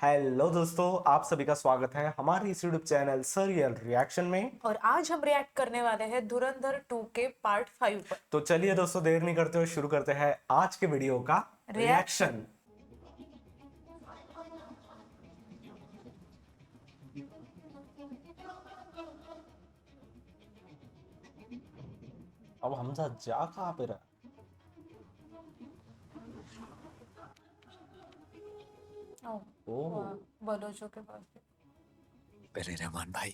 Hello दोस्तों, आप सभी का स्वागत है हमारे इस यूट्यूब चैनल सरियल रिएक्शन में। और आज हम रिएक्ट करने वाले हैं धुरंधर 2 के पार्ट 5 पर। तो चलिए दोस्तों, देर नहीं करते हुए शुरू करते हैं आज के वीडियो का रिएक्शन। अब हमजा जा कहाँ पे रहा? ओह, बलोचों के पास पहले रहमान भाई,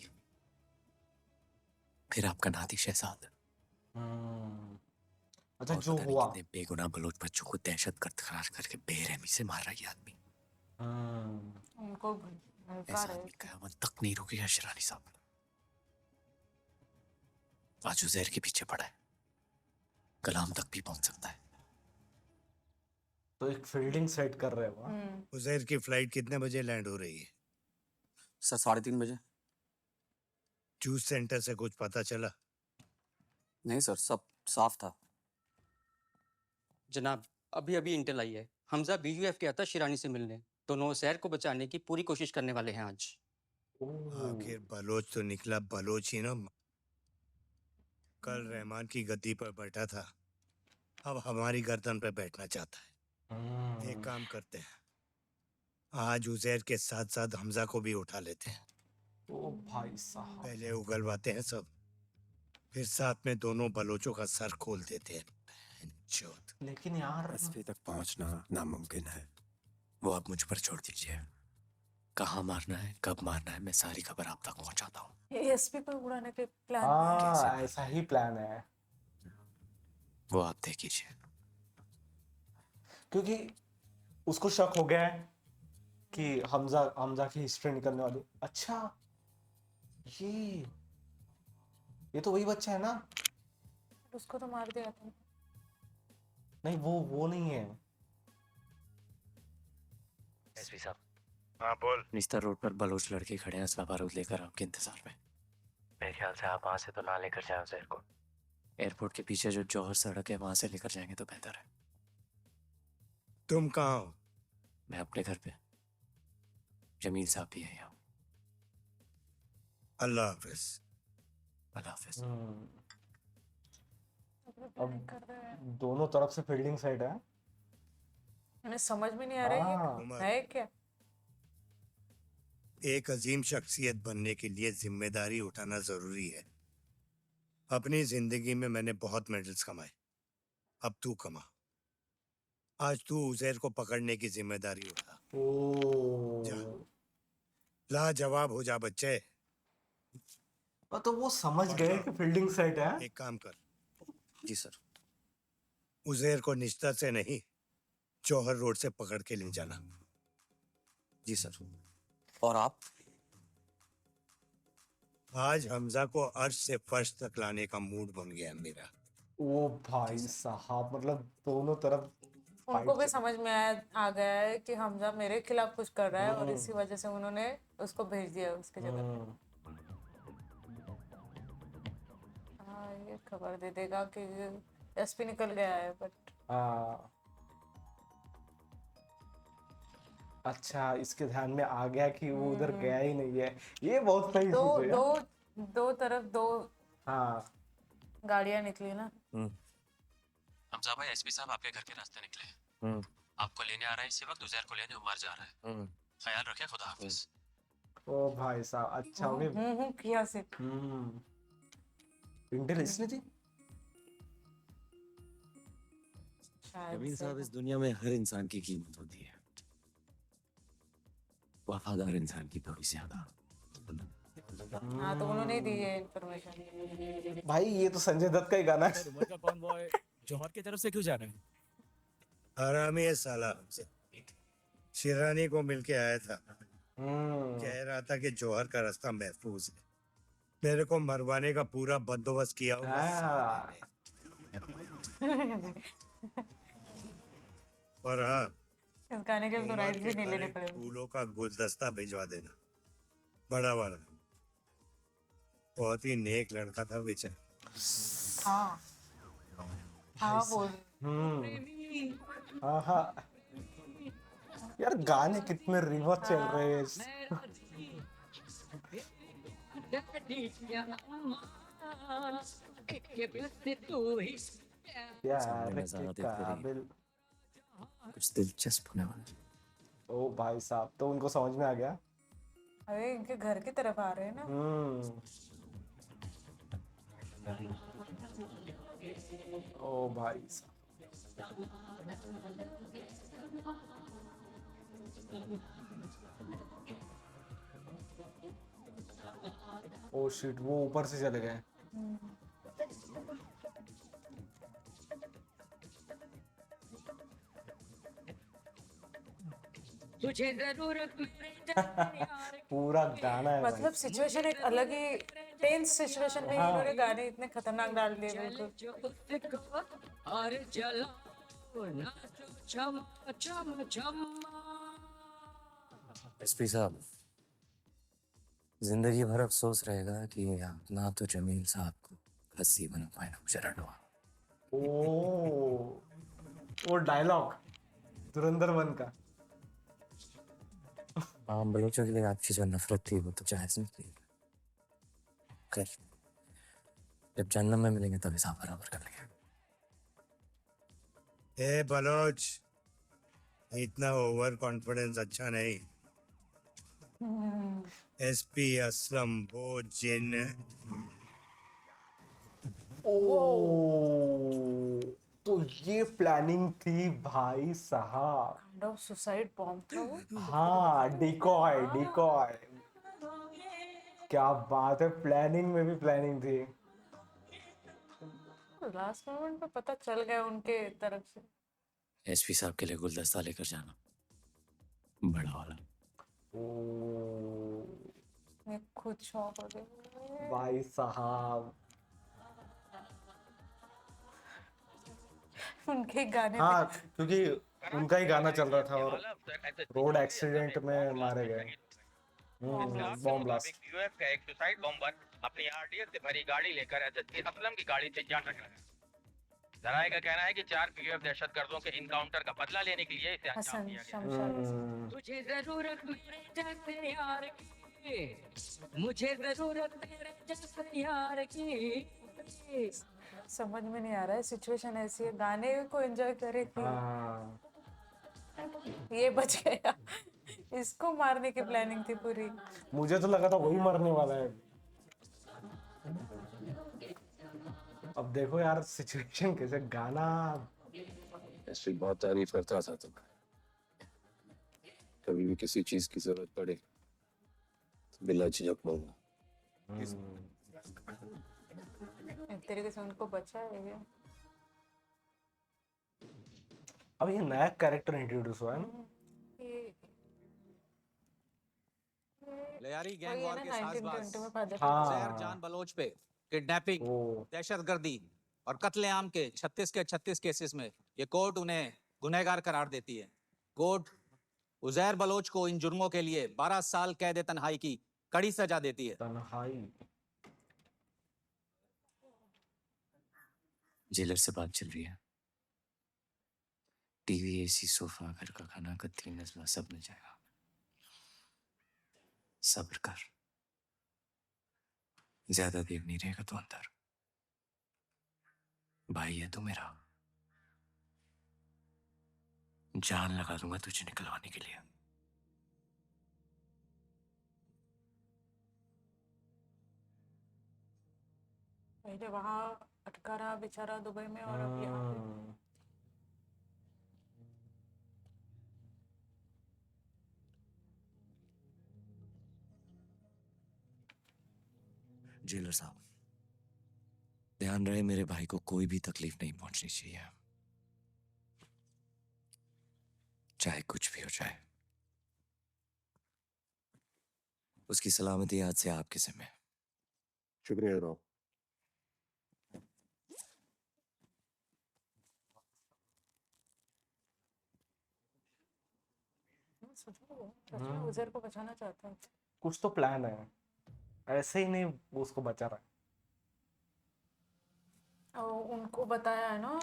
फिर आपका नाती शहजाद अच्छा और जो पता नहीं हुआ। कितने बेगुनाह बलोच बच्चों को दहशतगर्द करार करके बेरहमी से मार रहा है ये आदमी। उनको ऐसा है। आदमी कयामत तक नहीं रुकेगा शिरानी साहब। आज उजैर के पीछे पड़ा है, कलाम तक भी पहुंच सकता है। तो एक फील्डिंग सेट कर रहे हो। उजैर की फ्लाइट कितने बजे लैंड हो रही है? सर 3:30 बजे। जूस सेंटर से कुछ पता चला? नहीं सर, सब साफ था। जनाब, अभी अभी इंटेल आई है। हमजा बीयूएफ गया था शिरानी से मिलने। दोनों शहर को बचाने की पूरी कोशिश करने वाले हैं आज। आखिर बलोच तो निकला बलोच ही ना। कल रहमान की गद्दी पर बैठा था, अब हमारी गर्दन पर बैठना चाहता है। एक काम करते हैं, आज उजैर के साथ साथ हमजा को भी उठा लेते हैं। ओ भाई साहब, पहले उगलवाते हैं सब, फिर साथ में दोनों बलोचों का सर खोल देते हैं। बहनचोद। लेकिन यार एसपी तक पहुंचना नामुमकिन है, वो आप मुझ पर छोड़ दीजिए। कहाँ मारना है, कब मारना है, मैं सारी खबर आप तक पहुंचाता हूँ। एसपी पर उड़ाने के प्लान। हाँ, ऐसा ही प्लान है वो आप देख लीजिए। क्योंकि उसको शक हो गया है कि हमजा हमजा की हिस्ट्री निकलने वाली। अच्छा, ये तो वही बच्चा है ना? उसको तो मार दिया था। नहीं, वो नहीं है। एसपी साहब, हाँ बोल। निस्तर रोड पर बलोच लड़के खड़े हैं असला बारूद लेकर आपके इंतजार में। मेरे ख्याल से आप वहां से तो ना लेकर जाए उजैर को। एयरपोर्ट के पीछे जो जौहर सड़क है वहां से लेकर जाएंगे तो बेहतर है। तुम कहाँ हो? मैं अपने घर पे। जमील साहब भी है यहाँ। अल्लाह हाफिज। अल्लाह हाफिज। अब दोनों तरफ से फील्डिंग साइड है। उन्हें समझ में नहीं आ रहा हाँ। है, है क्या। एक अजीम शख्सियत बनने के लिए जिम्मेदारी उठाना जरूरी है। अपनी जिंदगी में मैंने बहुत मेडल्स कमाए, अब तू कमा। आज तू उजैर को पकड़ने की जिम्मेदारी उठा। जा, ओ, लाजवाब हो जा बच्चे। तो वो समझ गए कि फील्डिंग साइड है। एक काम कर, जी सर। उजैर को निश्तर से नहीं, जौहर रोड से पकड़ के ले जाना। जी सर। और आप? आज हमजा को अर्श से फर्श तक लाने का मूड बन गया है मेरा। ओ भाई साहब, मतलब दोनों तरफ उनको भी fight समझ में आ गया है कि हमजा मेरे खिलाफ कुछ कर रहा है और इसी वजह से उन्होंने उसको भेज दिया उसके जगह। हाँ, ये खबर दे देगा कि एसपी निकल गया है, बट हाँ। अच्छा, इसके ध्यान में आ गया कि वो उधर गया ही नहीं है। ये बहुत सही दो चीज है। दो दो तरफ दो हाँ। गाड़ियां निकली ना। हमजा भाई, एसपी साहब आपके घर के रास्ते निकले हैं। आपको लेने आ रहा है, इसी वक्त उजैर को लेने उमर जा रहा है। ख्याल रखे, खुदा हाफिज। ओ भाई साहब, अच्छा हो गया। किया से। इंटेल इसने थी। जमील साहब, इस दुनिया में हर इंसान की कीमत होती है, वफादार इंसान की थोड़ी ज्यादा। हाँ, तो उन्होंने दी है इन्फॉर्मेशन। भाई, ये तो संजय दत्त का ही गाना है। उमर का कौन बॉय जौहर की तरफ से क्यों जा रहे हैं? हरामी है साला। शिरानी को मिलके आया था, कह रहा था कि जौहर का रास्ता महफूज है। मेरे को मरवाने का पूरा बंदोबस्त किया होगा हाँ। और हाँ, इस गाने के तो उमर राइट के भी नहीं लेने घर पड़ेंगे। फूलों का गुलदस्ता भिजवा देना, बड़ा बड़ा। बहुत ही नेक लड़का था बेचारा। हाँ हाँ, बोल। हाँ हाँ। यार गाने कितने रिवर्स चल रहे हैं सामने प्यार के नजारा देखते रहिए, काबिल। कुछ दिलचस्प होने वाला है। ओ भाई साहब, तो उनको समझ में आ गया। अरे इनके घर की तरफ आ रहे हैं ना। ओ भाई साहब, ओ शिट, वो ऊपर से चले गए। तुझे जरूरत पूरा गाना है भाई। मतलब सिचुएशन एक अलग ही टेंस सिचुएशन में हाँ। इन्होंने गाने इतने खतरनाक डाल दिए बिल्कुल। जो उसको और जलाओ नाचो चम चम चम एसपी साहब, जिंदगी भर अफसोस रहेगा कि ना तो जमील साहब को हंसी बना पाए ना मुझे रटवा। ओ, वो डायलॉग धुरंधर 1 का। हाँ, बलोचों के लिए आपकी जो नफरत थी वो तो जायज नहीं थी। खैर, जब जन्नत में मिलेंगे तब हिसाब बराबर कर लेंगे। ए बलोच, इतना ओवर कॉन्फिडेंस अच्छा नहीं। एसपी असलम वो जिन ओ, तो ये प्लानिंग थी भाई साहब। काइंड ऑफ सुसाइड बॉम्ब था वो। हाँ, डिकॉय डिकॉय। क्या बात है, प्लानिंग में भी प्लानिंग थी। लास्ट मोमेंट पे पता चल गया उनके तरफ से। एसपी साहब के लिए गुलदस्ता लेकर जाना, बड़ा वाला। ओ मैं खुद शॉक हो गई। भाई साहब, उनके गाने हाँ, क्योंकि उनका ही गाना चल रहा था और रोड एक्सीडेंट में मारे गए। Bomb blast. यूएफ का एक सुसाइड बॉम्बर अपनी आरडीएक्स से भरी गाड़ी लेकर एसएसपी असलम की गाड़ी से जा टकराया। जराये का कहना है कि 4 पीयूएफ दहशतगर्दों के इनकाउंटर का बदला लेने के लिए इसे अंजाम हसन दिया गया। शमशाद। तुझे जरूरत मेरे जैसे यार की मुझे जरूरत तेरे जैसे यार की समझ में नहीं आ रहा है, सिचुएशन ऐसी है, गाने को एंजॉय करे थी, हाँ, ये बच गया। इसको मारने की प्लानिंग थी पूरी। मुझे तो लगा था वही मरने वाला है। अब देखो यार सिचुएशन कैसे, गाना। ऐसी बहुत तारीफ करता था तुम, कभी भी किसी चीज की जरूरत पड़े तो बिला झिझक मांगना। एक तरीके से उनको बचा है ये। अब ये नया कैरेक्टर इंट्रोड्यूस हुआ है ना। ये- लयारी वही गैंग है वॉर ना के 1920 साजबाज में फादर। हाँ। उजैर जान बलोच पे किडनैपिंग, ओ, दहशतगर्दी और कत्लेआम के 36 केसेस में ये कोर्ट उन्हें गुनहगार करार देती है। कोर्ट उजैर बलोच को इन जुर्मों के लिए 12 साल कैद तन्हाई की कड़ी सजा देती है। तन्हाई। जेलर से बात चल रही है। टीवी, एसी, सोफा, घर का खाना, कतरी नजला सब मिल जाएगा। सब्र कर, ज्यादा देर नहीं रहेगा तो अंदर। भाई है तू मेरा, जान लगा दूंगा तुझे निकलवाने के लिए। पहले वहां अटका रहा बेचारा दुबई में, और अब यहाँ पे। जेलर साहब, ध्यान रहे मेरे भाई को कोई भी तकलीफ नहीं पहुंचनी चाहिए, चाहे कुछ भी हो जाए। उसकी सलामती आज से आपके जिम्मे है। शुक्रिया जनाब। सच में उजैर को बचाना चाहता है। कुछ तो प्लान है, ऐसे ही नहीं वो उसको बचा रहा है। उनको बताया है ना,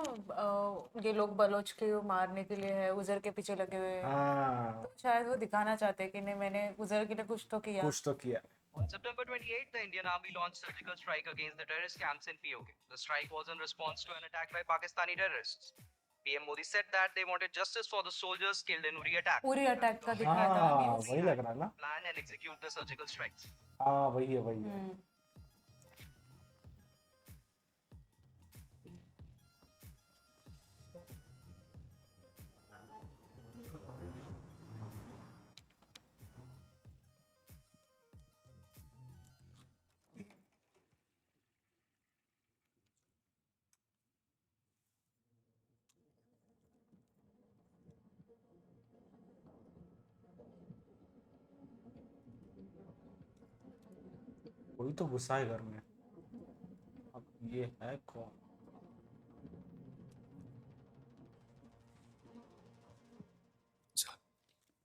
ये लोग बलोच के मारने के लिए है, उजर के पीछे लगे हुए हैं। हाँ तो शायद वो दिखाना चाहते हैं कि नहीं, मैंने उजर के लिए कुछ तो किया। कुछ तो किया। On September 28, the Indian Army launched surgical strike against the terrorist camps in POK. The strike was in response to an attack by Pakistani terrorists. PM Modi said that they wanted justice for the soldiers killed in Uri attack. पूरी attack का दिखाया था हाँ news. वही लग रहा है ना। Plan and execute the surgical strikes. हाँ वही है वही है। कोई तो गुस्सा है घर में। अब ये है कौन?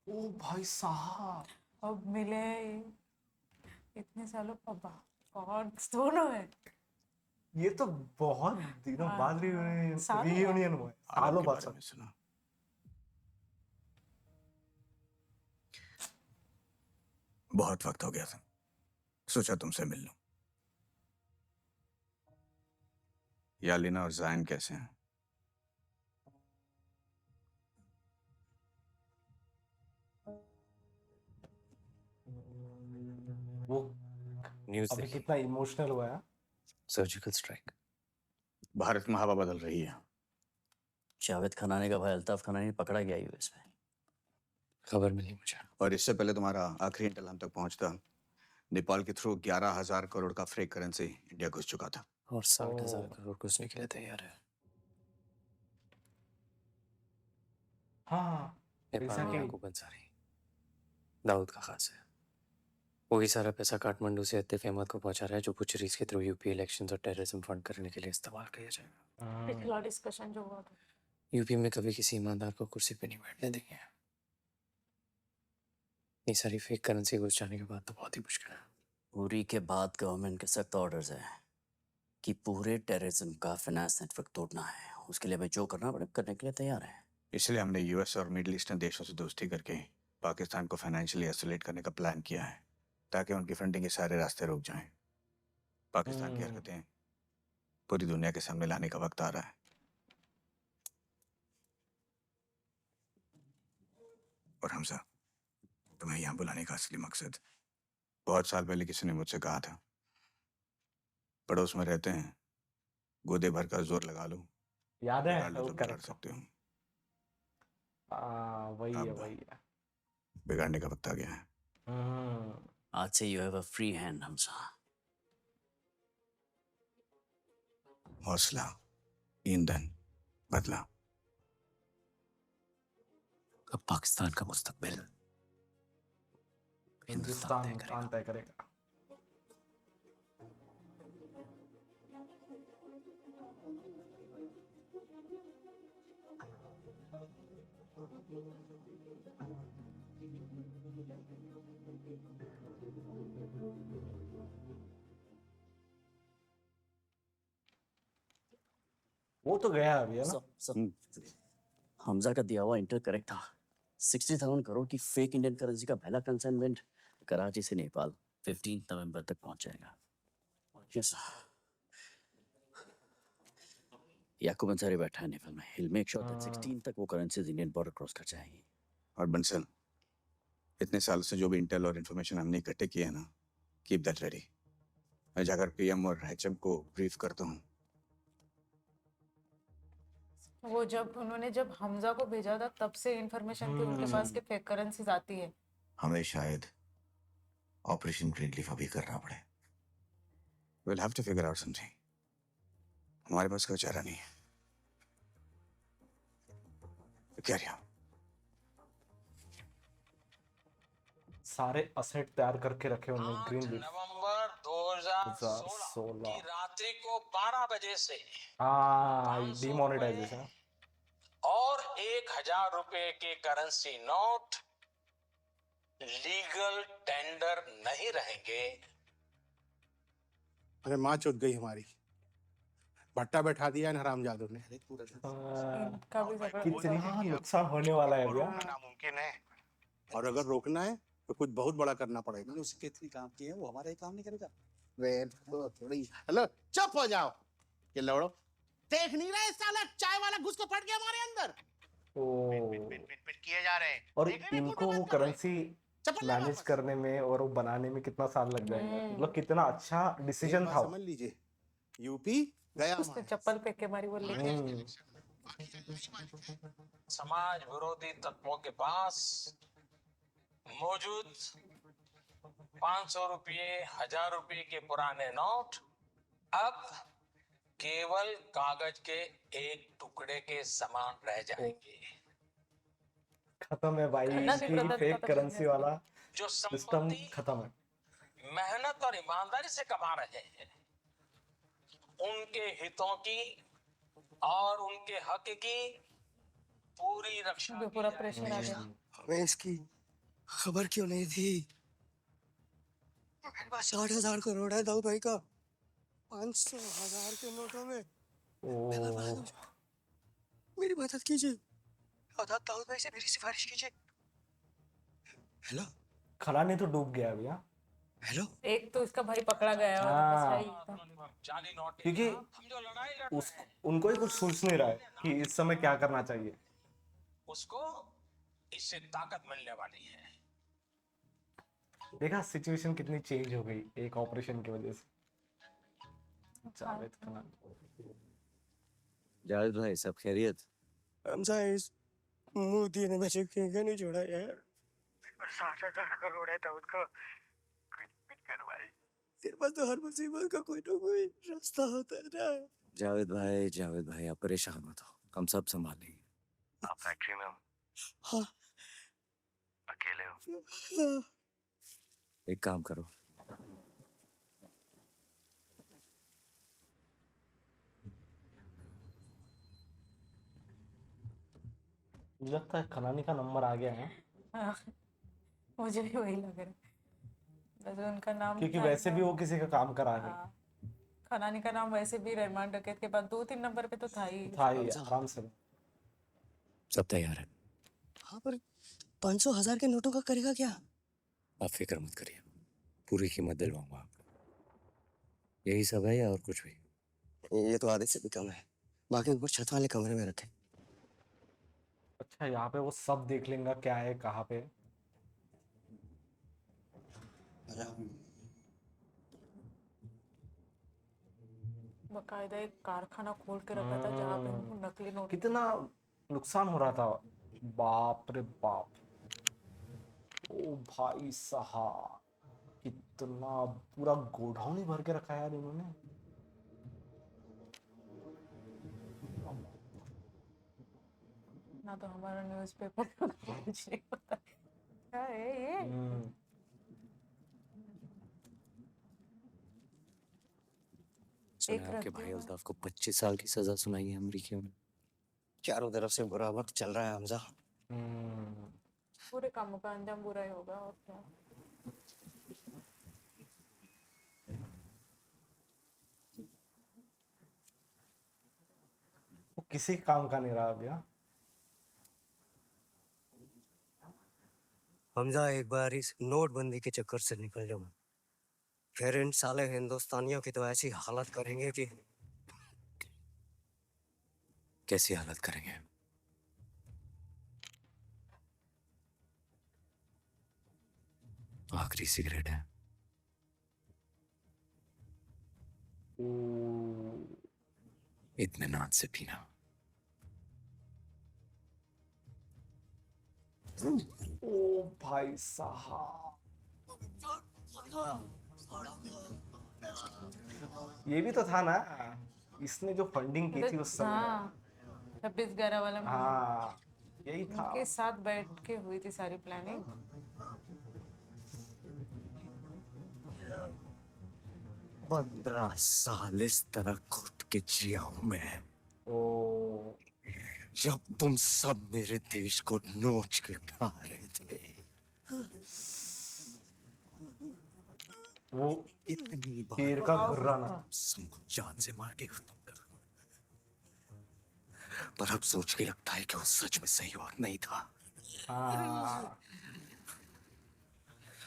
ओ भाई साहब, अब मिले इतने सालों बाद दोनों है। ये तो बहुत दिनों बाद सालों रियूनियन हुआ है, सालों बाद। सुना बहुत वक्त हो गया था, सोचा तुमसे मिल लूं। यालिना और जायन कैसे हैं? वो न्यूज़ अभी देखी? कितना इमोशनल हुआ है। Surgical strike. भारत में हवा बदल रही है। जावेद खनाने का भाई अल्ताफ खनानी पकड़ा गया यूएस में। खबर मिली मुझे। और इससे पहले तुम्हारा आखिरी इंटेल हम तक पहुंचता, नेपाल के थ्रू 11,000 करोड़ का फ्रेक करेंसी इंडिया घुस चुका था। और 60,000 करोड़ घुसने के लिए तैयार है। हाँ नेपाल में exactly। याकूब अंसारी दाऊद का खास है। वही सारा पैसा काठमांडू से अतिफ अहमद को पहुंचा रहा है, जो बुचरीज के थ्रू यूपी इलेक्शंस और टेररिज्म फंड करने के लिए इस्तेमाल किया जाएगा। पिछला डिस्कशन जो हुआ था, यूपी में कभी किसी ईमानदार को कुर्सी पे नहीं बैठने देंगे। ये सारी फेक करेंसी घुस जाने के बाद तो बहुत ही मुश्किल है। उरी के बाद गवर्नमेंट के सख्त ऑर्डर्स हैं कि पूरे टेररिज्म का फाइनेंस नेटवर्क तोड़ना है। उसके लिए हमें जो करना पड़े करने के लिए तैयार है। इसलिए हमने यूएस और मिडिल ईस्टर्न देशों से दोस्ती करके पाकिस्तान को फाइनेंशियली आइसोलेट करने का प्लान किया है, ताकि उनकी फंडिंग के सारे रास्ते रुक जाएं। पाकिस्तान की हरकतें पूरी दुनिया के सामने लाने का वक्त आ रहा है। और हमजा, तुम्हें यहाँ बुलाने का असली मकसद, बहुत साल पहले किसी ने मुझसे कहा था, पड़ोस में रहते हैं, गोदे भर का जोर लगा लो, याद है बिगाड़ लो वो तो बिगाड़ करेक्ट। सकते हो। वही है अब वही है। बिगाड़ने का वक्त आ गया है। आज से you have a free hand Hamza. हौसला, ईंधन, बदला। अब पाकिस्तान का मुस्तकबिल हिंदुस्तान तय करेगा। वो तो गया अभी है ना। हमजा का दिया हुआ इंटर करेक्ट था। 60,000 करोड़ की फेक इंडियन करेंसी का पहला कंसाइनमेंट कराची से नेपाल 15 नवंबर तक पहुंच जाएगा। यस, याकूब अंसारी बैठा है नेपाल में। He'll make sure that 16 तक वो करेंसीज इंडियन बॉर्डर क्रॉस कर जाएंगी। और बंसल, इतने साल से जो भी इंटेल और इन्फॉर्मेशन हमने इकट्ठे किए हैं ना, कीप दैट रेडी। मैं जाकर पीएम और एचएम को ब्रीफ करता हूँ। वो उन्होंने जब हमजा को भेजा था, तब से इंफॉर्मेशन थी उनके पास कि फेक करेंसीज आती है। हमें शायद ऑपरेशन ग्रीन लीफ अभी करना पड़े। We'll have to figure out something. हमारे पास कोई चारा नहीं है। क्या रहा? सारे असेट तैयार करके रखे उन्होंने ग्रीन लीफ। नवंबर 2016 की रात्रि को 12 बजे से डिमोनेटाइजेशन और 1,000 रुपए के करेंसी नोट लीगल टेंडर नहीं रहेंगे। अरे माँ चौथ गई हमारी। भट्टा बैठा दिया इन हरामजादों ने। इनका भी झगड़ा कितना नुकसान होने वाला है भैया। नामुमकिन है। और अगर रोकना है तो कुछ बहुत बड़ा करना पड़ेगा। उसके इतनी काम की है, वो हमारा ही काम नहीं करेगा। हेलो, चुप हो जाओ ये लौड़ो। देख नहीं रहे साला चाय वाला घुस के पड़ गया हमारे अंदर। पिट किए जा रहे हैं। और इनको वो करेंसी मैनेज करने में और वो बनाने में कितना साल लग जाएगा। मतलब कितना अच्छा डिसीजन था। समझ लीजिए, यूपी गया उसने चप्पल फेंक के मारी, वो लेके समाज विरोधी तत्वों के पास मौजूद 500 रुपये, 1000 रुपये के पुराने नोट अब केवल कागज के एक टुकड़े के समान रह जाएंगे। खत्म है भाई, इसकी फेक करेंसी वाला जो सिस्टम खत्म है। मेहनत और ईमानदारी से कमा रहे हैं, उनके हितों की और उनके हक की पूरी रक्षा। पूरा प्रेशर आ गया। हमें इसकी खबर क्यों नहीं थी? मेरे पास 60,000 करोड़ है दाऊद भाई का, 500,000 के नोटों में। मैं बर्बाद हो जाऊं। मेरी मदद कीजिए और दाऊद भाई से मेरी सिफारिश कीजिए। हेलो, खलानी तो डूब गया भैया। हेलो, एक तो इसका भाई पकड़ा गया और बस यही था। क्योंकि उनको ही कुछ सोच नहीं रहा है कि इस समय क्या करना चाहिए। उसको इससे ताकत मिलने वाली है। देखा सिचुएशन कितनी चेंज हो गई एक ऑपरेशन की वजह से। जावेद खान, जावेद भाई सब खैरियत? हमजा इस मोदी ने मुझे क्यों नहीं छोड़ा यार? 60,000 करोड़ है दाऊद का, तेरे पास तो हर मुसीबत का कोई ना कोई रास्ता होता है ना। जावेद भाई आप परेशान मत हो, हम सब संभालेंगे। आप फैक्ट्री में हो? हाँ। अकेले हो? हाँ। एक काम करो, मुझे लगता है खलानी का नंबर आ गया है। हाँ, मुझे भी वही लग रहा है। वैसे उनका नाम क्योंकि था वैसे भी वो किसी का काम करा है। हाँ, खनानी का नाम वैसे भी रहमान डकैत के बाद 2-3 नंबर पे तो था ही। आराम से। सब तैयार है। हाँ, पर 500,000 के नोटों का करेगा क्या? आप फिक्र मत करिए, पूरी कीमत दिलवाऊंगा आपको। यही सब है या और कुछ भी? ये तो आधे से भी कम है, बाकी ऊपर छत वाले कमरे में रखे। अच्छा, यहाँ पे वो सब देख लेंगे क्या है कहाँ पे। बकायदा एक कारखाना खोल के रखा था जहाँ पे उनको नकली नोट। कितना नुकसान हो रहा था, बाप रे बाप। ओ भाई साहब, कितना पूरा गोडाउन ही भर के रखा है यार इन्होंने। ना तो हमारा न्यूज़पेपर कुछ नहीं पता क्या है ये। सुना आपके भाई अल्ताफ को 25 साल की सजा सुनाई है अमरीकियों ने। चारों तरफ से बुरा वक्त चल रहा है हमजा। पूरे कामों का अंजाम बुरा ही होगा और क्या। वो किसी काम का नहीं रहा भैया। हमजा एक बार इस नोटबंदी के चक्कर से निकल जाओ, फिर इन साले हिंदुस्तानियों की तो ऐसी हालत करेंगे कि। कैसी हालत करेंगे? आखिरी सिगरेट है। इत्मीनान से पीना। ओ भाई साहब, ये भी तो था ना, इसने जो फंडिंग की थी उस समय। हाँ, 26/11 वाला में। हाँ, यही था। उनके साथ बैठ के हुई थी सारी प्लानिंग। 15 साल इस तरह घुट के जिया हूं मैं। ओ, जब तुम सब मेरे देश को नोच के खा रहे थे, वो इतनी शेर का घुर्राना। सबको जान से मार के खत्म कर। पर अब सोच के लगता है कि वो सच में सही और नहीं था। हाँ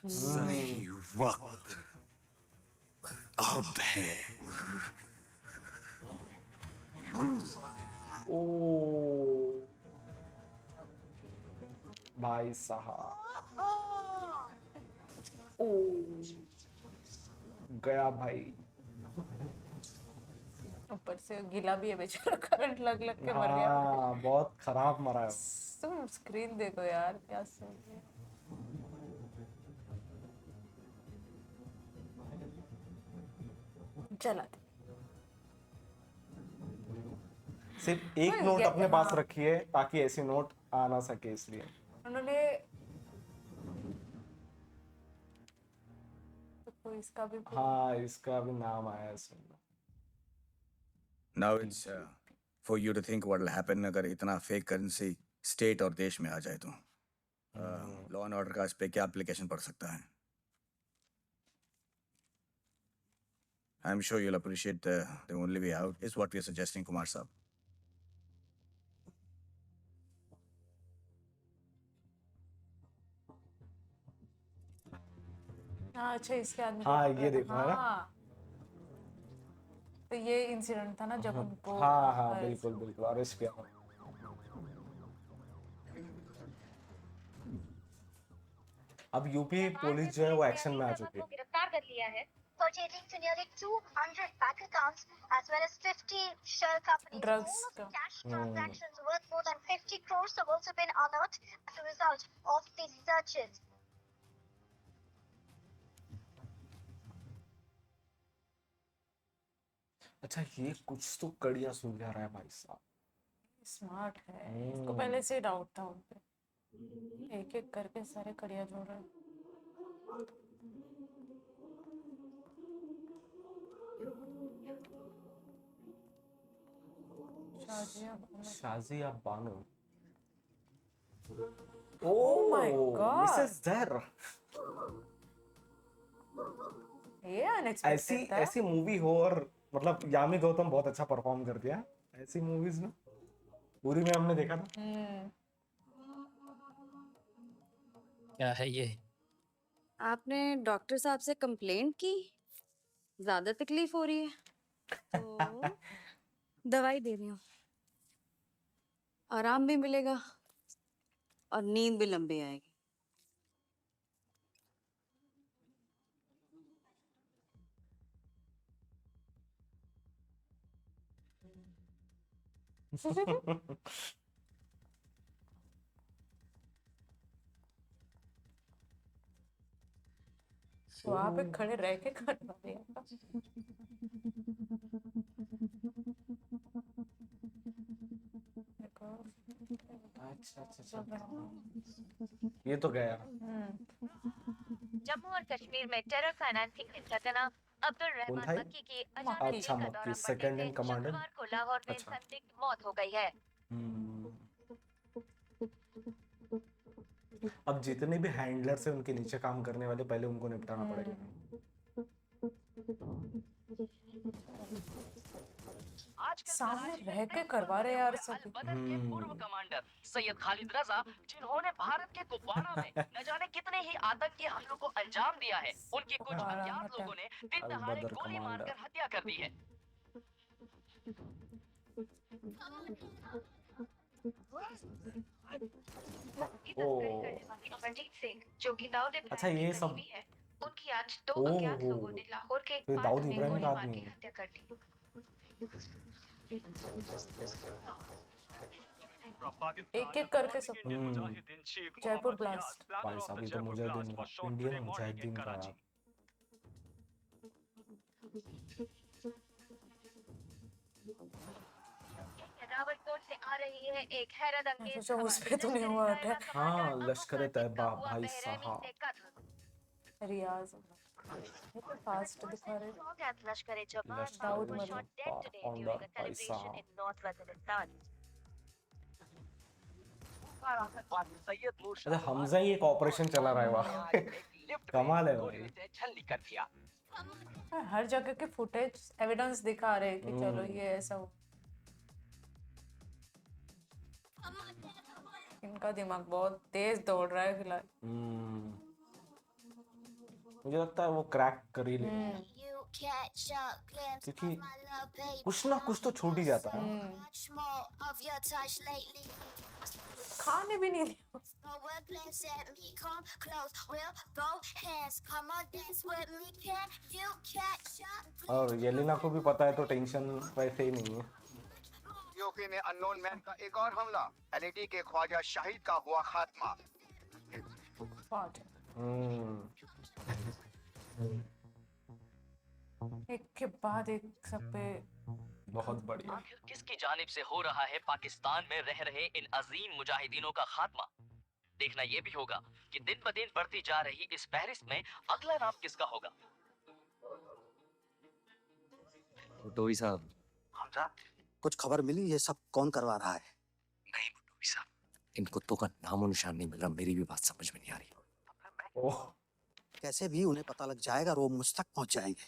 सही वक्त अब है। ओ भाई साहब, ओ गया भाई। ऊपर से गीला भी है बेचारा, करंट लग लग के मर गया। हाँ बहुत खराब मरा है। तुम स्क्रीन देखो यार, क्या सीन है। चला दे। सिर्फ एक हाँ, नोट ये- अपने पास हाँ। रखिए ताकि ऐसी नोट आ ना सके, इसलिए। उन्होंने तो इसका भी हाँ इसका भी नाम आया है इसमें। Now it's for you to think what will happen अगर इतना फेक करेंसी स्टेट और देश में आ जाए तो लॉ एंड ऑर्डर का इस पे क्या एप्लीकेशन पड़ सकता है? I'm sure you'll appreciate the only way out is what we are suggesting, Kumar साहब. हाँ अच्छा, इसके आदमी हाँ, को- ये देखो, है ना? हाँ। तो ये इंसिडेंट था ना जब उनको हाँ हाँ बिल्कुल बिल्कुल अरेस्ट किया। अब यूपी पुलिस जो है वो एक्शन में आ चुकी है। गिरफ्तार कर लिया है pertaining to nearly 200 bank accounts as well as 50 shell companies. Drugs All of the का। cash transactions worth more than 50 crores have also been unearthed as a result of these searches. अच्छा ये कुछ तो कड़िया सुलझा रहा है भाई साहब। स्मार्ट है, इसको पहले से डाउट था उन पे। एक एक करके सारे कड़िया जोड़ रहे हैं। Shazia Bano. Oh my God. Mrs Dar. ये ऐसी अनएक्सपेक्टेड था। ऐसी मूवी हो और मतलब यामी गौतम बहुत अच्छा परफॉर्म कर दिया ऐसी मूवीज में। पूरी में हमने देखा था। क्या है ये? आपने डॉक्टर साहब से कंप्लेंट की? ज्यादा तकलीफ हो रही है तो दवाई दे रही हूँ, आराम भी मिलेगा और नींद भी लंबी आएगी। वहां पे खड़े रह के करवा दिया। अच्छा अच्छा अच्छा ये तो गया। जम्मू और कश्मीर में टेरर फाइनेंसिंग के सरगना अब्दुल कौन रहमान था ये? मक्की की अचानक अच्छा दिल का मक्की दौरा सेकंड पड़ने इन से कमांडर। शुक्रवार को लाहौर में अच्छा। संदिग्ध मौत हो गई है। अब जितने भी हैंडलर्स हैं उनके नीचे काम करने वाले पहले उनको निपटाना पड़ेगा। सामने रह के करवा रहे यार सब। पूर्व कमांडर सैयद खालिद रजा, जिन्होंने भारत के कुपवाड़ा में न जाने कितने ही आतंकी हमलों को अंजाम दिया है, उनकी कुछ अज्ञात लोगों ने दिन दहाड़े अलबदर गोली कमांडर। मारकर हत्या कर दी है। अमरजीत सिंह जो कि दाऊद इब्राहिम अच्छा, ये के सब- करीबी है, उनकी आज दो ओह, अज्ञात लोगों ने लाहौर के एक तो ये पार्क दाऊद में इब्राहिम गोली का मार आदमी के है। हत्या कर दी। एक एक करके सब। जयपुर ब्लास्ट। भाई साहब ये तो मुजाहिदीन का, इंडियन मुजाहिदीन का यार। रावतकोट से आ रही है एक हैरत अंगेज सोचा उस पे तो नहीं हुआ अटैक। हाँ लश्कर तैयबा भाई साहब। रियाज ये तो फास्ट दिखा रहे। लश्कर जवान लश्कर Dawood was Malik. shot dead today during a भाई celebration साहब। in North Waziristan. अच्छा हमजा ही एक ऑपरेशन चला रहा है वहाँ। कमाल है भाई। छलनी कर दिया। हर जगह के फुटेज एविडेंस दिखा रहे कि चलो ये ऐसा हो। इनका दिमाग बहुत तेज दौड़ रहा है फिलहाल। मुझे लगता है वो क्रैक कर ही लेगा क्योंकि कुछ ना कुछ तो छूट ही जाता है। खाने भी नहीं दिया। और येलिना को भी पता है तो टेंशन वैसे ही नहीं है। यूके में अननोन मैन का एक और हमला, एलईडी के ख्वाजा शाहिद का हुआ खात्मा। एक के बाद एक सब पे बहुत बढ़िया। आखिर किसकी जानिब से हो रहा है पाकिस्तान में रह रहे इन अजीम मुजाहिदीनों का खात्मा? देखना यह भी होगा कि दिन ब दिन बढ़ती जा रही इस फहरिस्त में अगला नाम किसका होगा। भुट्टोई साहब, हमजा, कुछ खबर मिली ये सब कौन करवा रहा है? नहीं भुट्टोई साहब, इन कुत्तों का नामो निशान नहीं मिल रहा। मेरी भी बात समझ में नहीं आ रही। कैसे भी उन्हें पता लग जाएगा और वो मुझ तक पहुंच जाएंगे।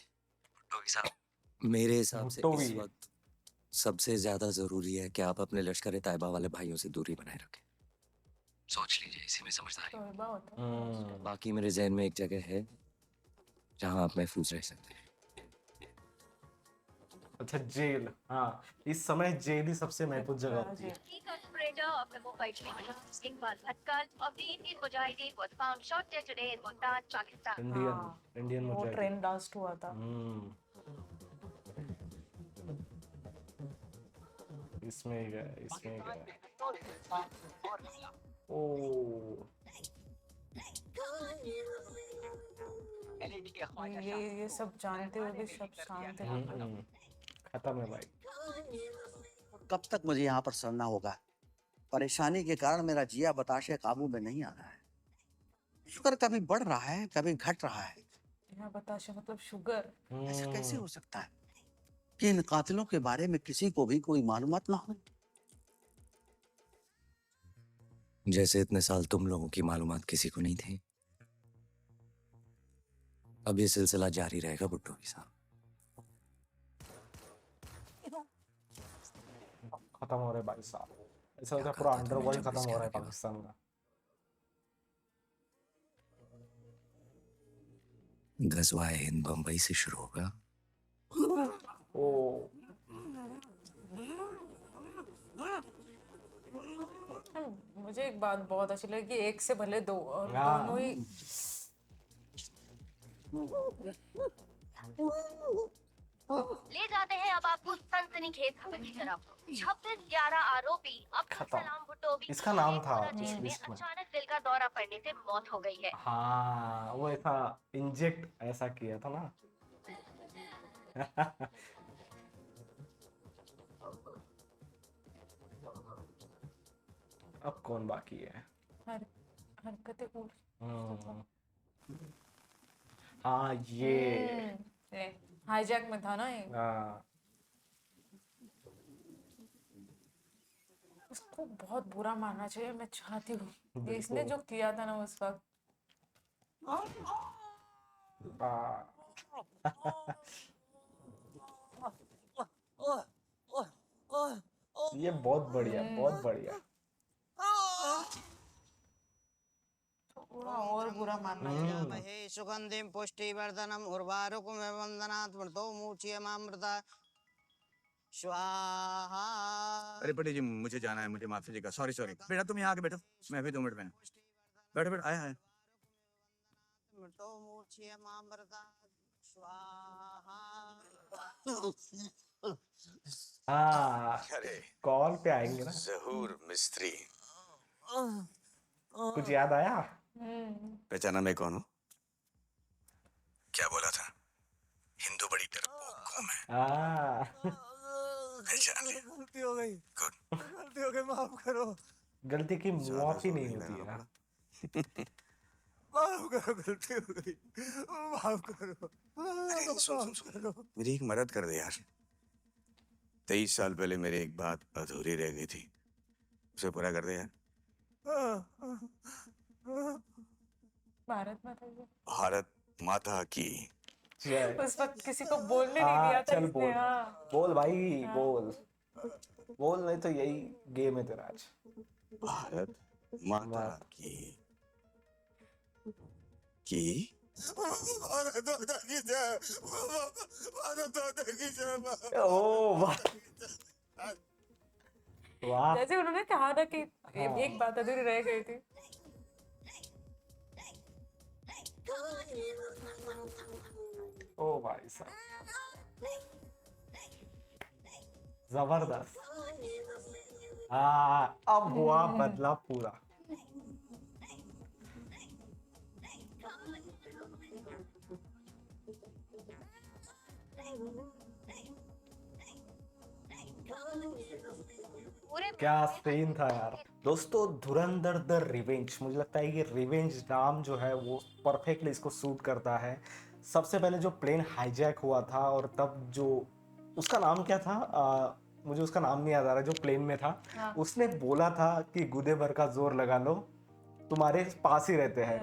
भुट्टोई साहब, मेरे हिसाब से इस वक्त सबसे ज्यादा जरूरी है कि आप अपने लश्कर तैयबा वाले भाइयों से दूरी बनाए रखें। सोच लीजिए, इसी में समझदारी। बाकी मेरे जहन में एक जगह है जहां आप महफूज रह सकते हैं। अच्छा, जेल। हाँ, इस समय जेल ही सबसे महफूज जगह होती है। इंडियन वो ट्रेन ब्लास्ट हुआ था। इसमें ही गया, इसमें ही गया। ओ ये सब जानते हुए भी सब शांत है। खत्म है भाई। कब तक मुझे यहाँ पर सड़ना होगा? परेशानी के कारण मेरा जिया बताशे काबू में नहीं आ रहा है। शुगर कभी बढ़ रहा है, कभी घट रहा है। जिया बताशे मतलब शुगर। ऐसा कैसे हो सकता है कि इन कातिलों के बारे में किसी को भी कोई मालूमात ना हो? जैसे इतने साल तुम लोगों की मालूमात किसी को नहीं थी, अब ये सिलसिला जारी रहेगा भुट्टोई साहब। खत्म हो रहा है भाई साहब। ऐसा होता है पूरा अंडरवर्ल्ड खत्म हो रहा है पाकिस्तान का। गज़वाए हिंद बम्बई से शुरू होगा। ओ मुझे एक बात बहुत अच्छी लगी कि एक से भले दो और दोनों ही ले जाते हैं अब आपको सनसनीखेज खबर की तरफ। 26/11 आरोपी अब्दुल सलाम भुट्टो की इसका नाम था जेल में लिस्ट में। अचानक दिल का दौरा पड़ने से मौत हो गई है। हाँ, वो ऐसा इंजेक्ट ऐसा किया था ना। अब कौन बाकी है? हरकतें हाँ, ये हाईजैक में था ना ये। उसको बहुत बुरा मानना चाहिए। मैं चाहती हूँ इसने जो किया था ना उस वक्त। ये बहुत बढ़िया, बहुत बढ़िया। और बुरा मानना चाहिए। सुगंधिम पुष्टिवर्धनम उर्वारुकम वंदनात् मृतो मूर्छियमामृता स्वाहा। अरे पटी जी, मुझे जाना है, मुझे माफ कीजिएगा। सॉरी बेटा, तुम यहाँ आके बैठो, मैं अभी 2 मिनट में। बैठो बैठो, आया है। मृतो मूर्छियमामृता स्वाहा। कॉल पे आएंगे ना। ज़हूर मिस्त्री, कुछ याद आया? पहचाना मैं कौन हूँ? क्या बोला था? हिंदू बड़ी डरपोक कौम है। पहचान लिया। गलती हो गई, गलती हो गई, माफ करो। गलती की माफी नहीं होती है। माफ करो, गलती हो गई, माफ करो। सुन, मेरी एक मदद कर दे यार। 23 साल पहले मेरी एक बात अधूरी रह गई थी, उसे पूरा कर दे यार। भारत माता की। भारत माता की। उस वक्त किसी को बोलने नहीं दिया था चल इसने। बोल भाई, बोल नहीं तो यही गेम है तेरा आज। भारत माता की ओ वाह वाह जैसे उन्होंने कहा ना कि एक बात अधूरी रह गई थी। ओ भाई साहब जबरदस्त। अब हुआ बदला पूरा। क्या सीन था यार दोस्तों। धुरंधर द रिवेंज, मुझे लगता है ये रिवेंज नाम जो है वो परफेक्टली इसको सूट करता है। सबसे पहले जो प्लेन हाईजैक हुआ था और तब जो उसका नाम क्या था, मुझे उसका नाम नहीं याद आ रहा, जो प्लेन में था। हाँ। उसने बोला था कि गुदे भर का जोर लगा लो, तुम्हारे पास ही रहते हैं,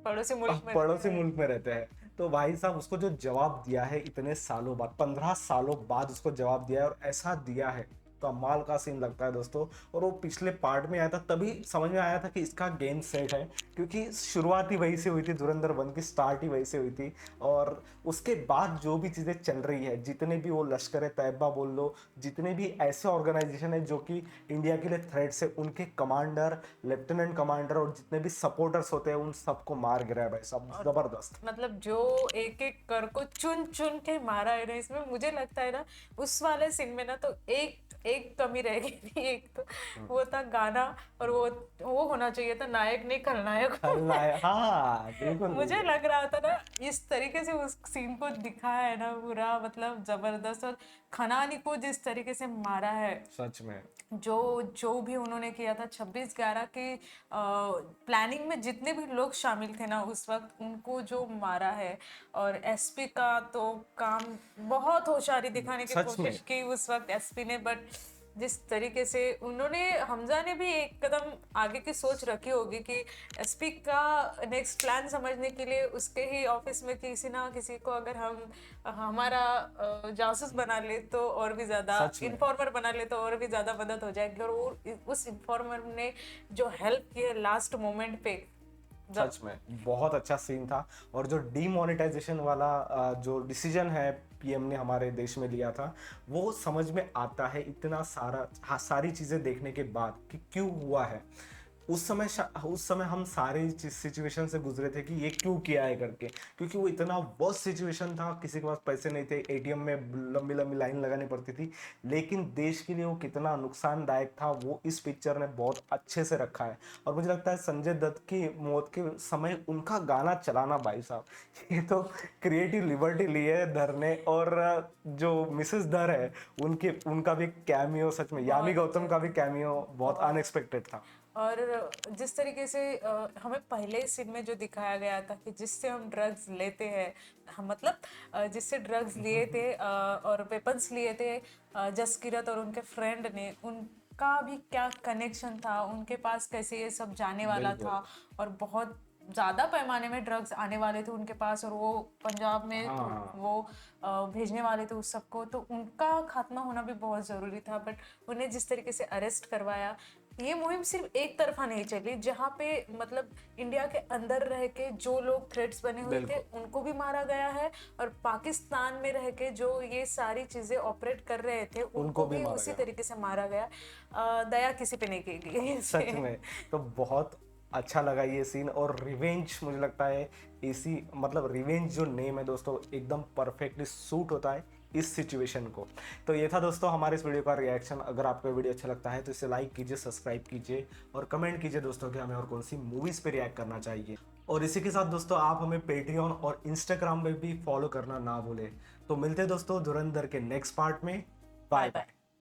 पड़ोसी मुल्क में पड़ोसी मुल्क में रहते हैं। तो भाई साहब उसको जो जवाब दिया है इतने सालों बाद, 15 सालों बाद उसको जवाब दिया है और ऐसा दिया है, कमाल का सीन लगता है दोस्तों। और वो पिछले पार्ट में आया था तभी समझ में आया था कि इसका गेम सेट है, क्योंकि शुरुआत ही वही से हुई थी, धुरंधर 1 की स्टार्ट ही वही से हुई थी। और उसके बाद जो भी चीज़ें चल रही है, जितने भी वो लश्कर तैयबा बोल लो, जितने भी ऐसे ऑर्गेनाइजेशन है जो कि इंडिया के लिए थ्रेट्स है, उनके कमांडर, लेफ्टिनेंट कमांडर और जितने भी सपोर्टर्स होते हैं उन सबको मार गिरा है भाई साहब, जबरदस्त। मतलब जो एक एक कर को चुन चुन के मारा है ना इसमें, मुझे लगता है ना उस वाले सीन में ना तो एक कमी रह गई थी। एक तो वो था गाना, और वो होना चाहिए था नायक नहीं खलनायक। हाँ बिल्कुल। मुझे लग रहा था ना इस तरीके से उस सीन को दिखाया है ना पूरा, मतलब जबरदस्त। और खनानी को जिस तरीके से मारा है सच में, जो भी उन्होंने किया था 26/11 के प्लानिंग में, जितने भी लोग शामिल थे ना उस वक्त, उनको जो मारा है। और एसपी का तो काम, बहुत होशियारी दिखाने की कोशिश की उस वक्त एसपी ने, बट जिस तरीके से उन्होंने, हमजा ने भी एक कदम आगे की सोच रखी होगी कि एसपी का नेक्स्ट प्लान समझने के लिए उसके ही ऑफिस में किसी ना किसी को अगर हम हमारा जासूस बना ले तो और भी ज़्यादा, इन्फॉर्मर बना ले तो और भी ज़्यादा मदद हो जाएगी। और वो उस इन्फॉर्मर ने जो हेल्प की है लास्ट मोमेंट पे, सच में बहुत अच्छा सीन था। और जो डीमोनेटाइजेशन वाला जो डिसीजन है पीएम ने हमारे देश में लिया था, वो समझ में आता है इतना सारी चीज़ें देखने के बाद कि क्यों हुआ है। उस समय हम सारे सिचुएशन से गुजरे थे कि ये क्यों किया है करके, क्योंकि वो इतना वर्स्ट सिचुएशन था, किसी के पास पैसे नहीं थे, एटीएम में लंबी लंबी लाइन लगानी पड़ती थी। लेकिन देश के लिए वो कितना नुकसानदायक था वो इस पिक्चर ने बहुत अच्छे से रखा है। और मुझे लगता है संजय दत्त की मौत के समय उनका गाना चलाना, भाई साहब ये तो क्रिएटिव लिबर्टी ली है धर ने। और जो मिसेस धर है उनका भी कैमियो, सच में यामी गौतम का भी कैमियो बहुत अनएक्सपेक्टेड था। और जिस तरीके से हमें पहले सीन में जो दिखाया गया था कि जिससे हम ड्रग्स लेते हैं, मतलब जिससे ड्रग्स लिए थे और वेपन्स लिए थे जसकीरत और उनके फ्रेंड ने, उनका भी क्या कनेक्शन था, उनके पास कैसे ये सब जाने वाला था, और बहुत ज़्यादा पैमाने में ड्रग्स आने वाले थे उनके पास, और वो पंजाब में तो वो भेजने वाले थे उस सबको, तो उनका खात्मा होना भी बहुत ज़रूरी था। बट उन्हें जिस तरीके से अरेस्ट करवाया, ये मुहिम सिर्फ एक तरफा नहीं चली, जहाँ पे मतलब इंडिया के अंदर रह के जो लोग थ्रेट्स बने हुए थे उनको भी मारा गया है, और पाकिस्तान में रह के जो ये सारी चीज़ें ऑपरेट कर रहे थे उनको भी उसी तरीके से मारा गया। दया किसी पे नहीं की गई सच में। तो बहुत अच्छा लगा ये सीन। और रिवेंज, मुझे लगता है इसी, मतलब रिवेंज जो नेम है दोस्तों एकदम परफेक्टली सूट होता है इस सिचुएशन को। तो ये था दोस्तों हमारे इस वीडियो का रिएक्शन। अगर आपको वीडियो अच्छा लगता है तो इसे लाइक कीजिए, सब्सक्राइब कीजिए और कमेंट कीजिए दोस्तों कि हमें और कौन सी मूवीज़ पे रिएक्ट करना चाहिए। और इसी के साथ दोस्तों आप हमें पेट्रियन और इंस्टाग्राम पे भी फॉलो करना ना भूलें। तो मिलते हैं दोस्तों धुरंधर के नेक्स्ट पार्ट में। Bye bye.